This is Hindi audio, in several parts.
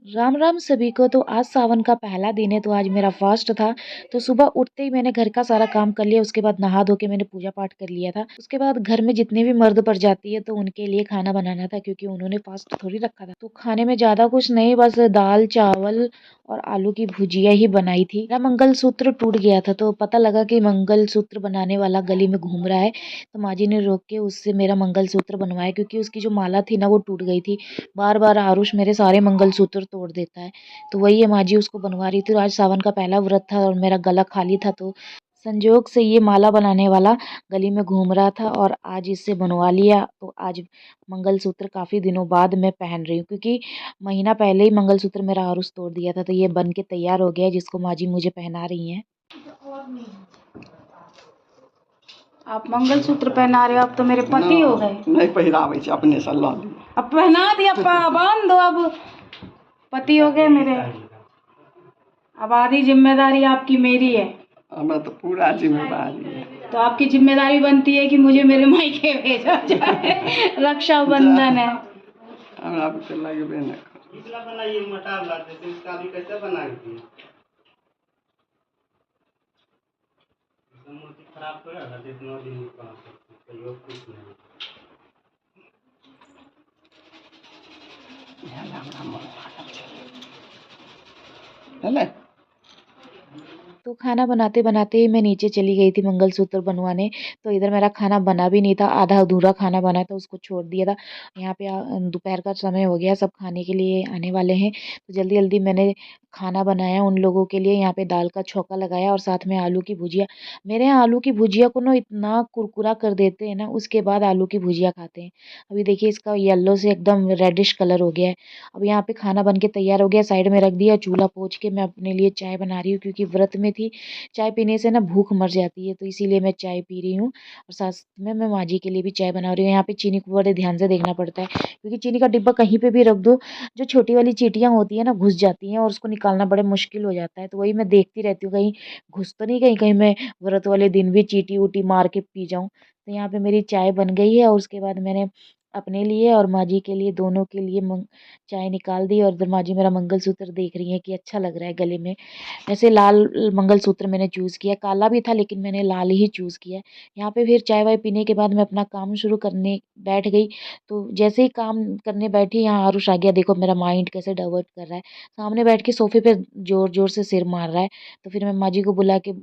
राम राम सभी को। तो आज सावन का पहला दिन है, तो आज मेरा फास्ट था। तो सुबह उठते ही मैंने घर का सारा काम कर लिया। उसके बाद नहा धो के मैंने पूजा पाठ कर लिया था। उसके बाद घर में जितने भी मर्द पर जाती है तो उनके लिए खाना बनाना था, क्योंकि उन्होंने फास्ट थोड़ी रखा था। तो खाने में ज्यादा कुछ नहीं, बस दाल चावल और आलू की भुजिया ही बनाई थी। मेरा मंगलसूत्र टूट गया था, तो पता लगा कि मंगलसूत्र बनाने वाला गली में घूम रहा है। तो माँ जी ने रोक के उससे मेरा मंगलसूत्र बनवाया, क्योंकि उसकी जो माला थी ना वो टूट गई थी। बार बार आरुष मेरे सारे मंगलसूत्र तोड़ देता है। तो वही है, माँ जी उसको बनवा रही थी। और आज सावन का पहला व्रत था और मेरा गला खाली था, तो संजोग से ये माला बनाने वाला गली में घूम रहा था और आज इससे बनवा लिया। तो आज मंगलसूत्र काफी दिनों बाद मैं पहन रही हूँ, क्योंकि महीना पहले ही मंगलसूत्र मेरा आरुष तोड़ दिया था। तो ये बन के तैयार हो गया है, जिसको माँ जी मुझे पहना रही हैं। आप मंगलसूत्र पहना रहे हो, आप तो मेरे पति हो गए। नहीं पहिरावे छे, अपने से ला ली। अब पहना दिया, बांध दो, अब पति हो गए मेरे। अब आधी जिम्मेदारी आपकी मेरी है। हमें तो पूरा जिम्मेदारी है। तो आपकी जिम्मेदारी बनती है कि मुझे मेरे मायके भेजा जाए। रक्षाबंधन है। हमरा पे लगबे न पिछला बनाइए मटा लाते थे, इसका भी कैसे बनाएंगे? मूर्ति खराब हो जाएगा, जितना दिन बना सकते हो कुछ नहीं। हेले तो खाना बनाते बनाते ही मैं नीचे चली गई थी मंगलसूत्र बनवाने। तो इधर मेरा खाना बना भी नहीं था, आधा अधूरा खाना बना था, उसको छोड़ दिया था। यहाँ पे दोपहर का समय हो गया, सब खाने के लिए आने वाले हैं। तो जल्दी जल्दी मैंने खाना बनाया उन लोगों के लिए। यहाँ पे दाल का छौंका लगाया और साथ में आलू की भुजिया। मेरे यहाँ आलू की भुजिया को ना इतना कुरकुरा कर देते हैं ना, उसके बाद आलू की भुजिया खाते हैं। अभी देखिए इसका येलो से एकदम रेडिश कलर हो गया है। अब यहाँ पे खाना बन के तैयार हो गया, साइड में रख दिया। चूल्हा पोंछ के मैं अपने लिए चाय बना रही हूँ, क्योंकि व्रत में थी। चाय पीने से ना भूख मर जाती है, तो इसीलिए मैं चाय पी रही हूँ। और साथ में मैं माँ जी के लिए भी चाय बना रही हूँ। यहाँ पे चीनी को बड़े ध्यान से देखना पड़ता है, क्योंकि चीनी का डिब्बा कहीं पे भी रख दो, जो छोटी वाली चींटियाँ होती है ना घुस जाती हैं और उसको निकालना बड़े मुश्किल हो जाता है। तो वही मैं देखती रहती हूँ, कहीं घुस तो नहीं गई, कहीं मैं व्रत वाले दिन भी चींटी उटी मार के पी जाऊँ। तो यहाँ पे मेरी चाय बन गई है और उसके बाद मैंने अपने लिए और माँ जी के लिए, दोनों के लिए चाय निकाल दी। और इधर माँ जी मेरा मंगलसूत्र देख रही हैं कि अच्छा लग रहा है गले में। वैसे लाल मंगलसूत्र मैंने चूज़ किया, काला भी था लेकिन मैंने लाल ही चूज़ किया। यहाँ पे फिर चाय वाय पीने के बाद मैं अपना काम शुरू करने बैठ गई। तो जैसे ही काम करने बैठी, यहाँ आरुष आ गया। देखो मेरा माइंड कैसे डाइवर्ट कर रहा है, सामने बैठ के सोफे पे जोर जोर से सिर मार रहा है। तो फिर मैं माँ जी को बुला के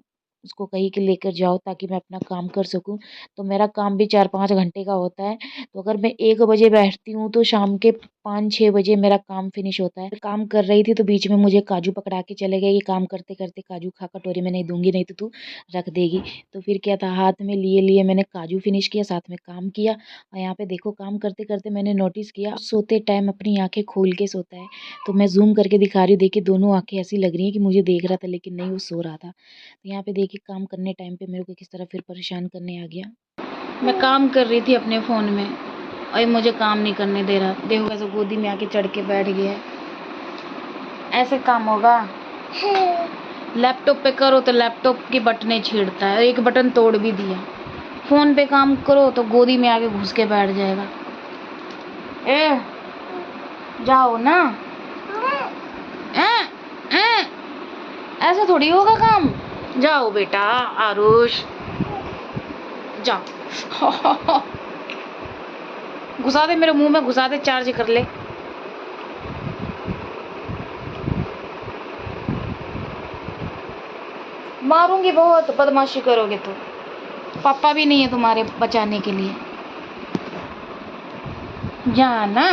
उसको कहीं के लेकर जाओ, ताकि मैं अपना काम कर सकूं। तो मेरा काम भी 4-5 घंटे का होता है। तो अगर मैं 1 बजे बैठती हूँ तो शाम के 5-6 बजे मेरा काम फिनिश होता है। काम कर रही थी तो बीच में मुझे काजू पकड़ा के चले गए, ये काम करते करते काजू खा, कटोरी में नहीं दूंगी, नहीं तो तू रख देगी। तो फिर क्या था, हाथ में लिए लिए मैंने काजू फिनिश किया, साथ में काम किया। और यहाँ पे देखो काम करते करते मैंने नोटिस किया, सोते टाइम अपनी आंखें खोल के सोता है। तो मैं जूम करके दिखा रही हूँ, देखिए दोनों आंखें ऐसी लग रही है कि मुझे देख रहा था, लेकिन नहीं, वो सो रहा था। तो यहाँ पे देखिए काम करने टाइम पे मेरे को किस तरह फिर परेशान करने आ गया। मैं काम कर रही थी अपने फोन में और ये मुझे काम नहीं करने दे रहा। देखो कैसे गोदी में आके चढ़ के बैठ गया है। ऐसे काम होगा? लैपटॉप पे करो तो लैपटॉप की बटनें छेड़ता है, एक बटन तोड़ भी दिया। फोन पे काम करो तो गोदी में आके घुस के बैठ जाएगा। ए जाओ ना। ए, ए, ऐसे थोड़ी होगा काम। जाओ बेटा आरुष, जाओ। घुसा दे मेरे मुंह में, घुसा दे, चार्ज कर ले। मारूंगी बहुत, बदमाशी करोगे तो। पापा भी नहीं है तुम्हारे बचाने के लिए। जाना।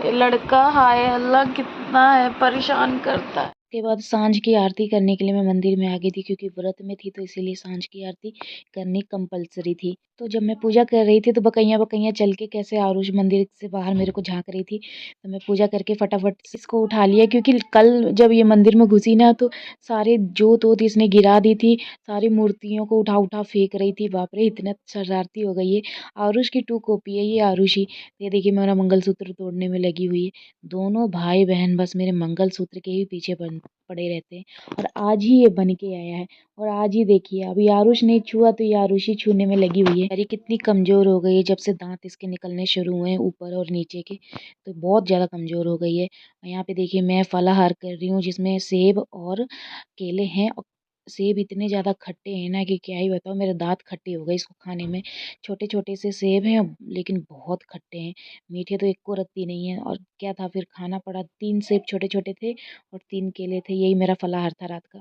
ये लड़का हाय अल्लाह कितना है परेशान करता है। उसके बाद सांझ की आरती करने के लिए मैं मंदिर में आ गई थी, क्योंकि व्रत में थी तो इसीलिए सांझ की आरती करनी कंपलसरी थी। तो जब मैं पूजा कर रही थी तो बकैया बकैया चल के कैसे आरुष मंदिर से बाहर मेरे को झांक रही थी। तो मैं पूजा करके फटाफट से इसको उठा लिया, क्योंकि कल जब ये मंदिर में घुसी ना तो सारे जोत वोत इसने गिरा दी थी, सारी मूर्तियों को उठा उठा फेंक रही थी। बाप रे, इतना शरारती हो गई है। आरुष की 2 कॉपी है ये आरुषी। ये देखिए मेरा मंगलसूत्र तोड़ने में लगी हुई है। दोनों भाई बहन बस मेरे मंगलसूत्र के ही पीछे पड़ पड़े रहते हैं और आज ही ये बन के आया है। और आज ही देखिए अभी आरुष ने छुआ तो ये आरुषी छूने में लगी हुई है। अरे कितनी कमज़ोर हो गई है जब से दांत इसके निकलने शुरू हुए हैं ऊपर और नीचे के, तो बहुत ज़्यादा कमज़ोर हो गई है। यहाँ पे देखिए मैं फलाहार कर रही हूँ जिसमें सेब और केले हैं। और सेब इतने ज़्यादा खट्टे हैं ना कि क्या ही बताऊँ, मेरे दांत खट्टे हो गए इसको खाने में। छोटे छोटे से सेब हैं लेकिन बहुत खट्टे हैं, मीठे तो एक को रत्ती नहीं है। और क्या था फिर खाना पड़ा, 3 सेब छोटे छोटे थे और 3 केले थे, यही मेरा फलाहार था रात का।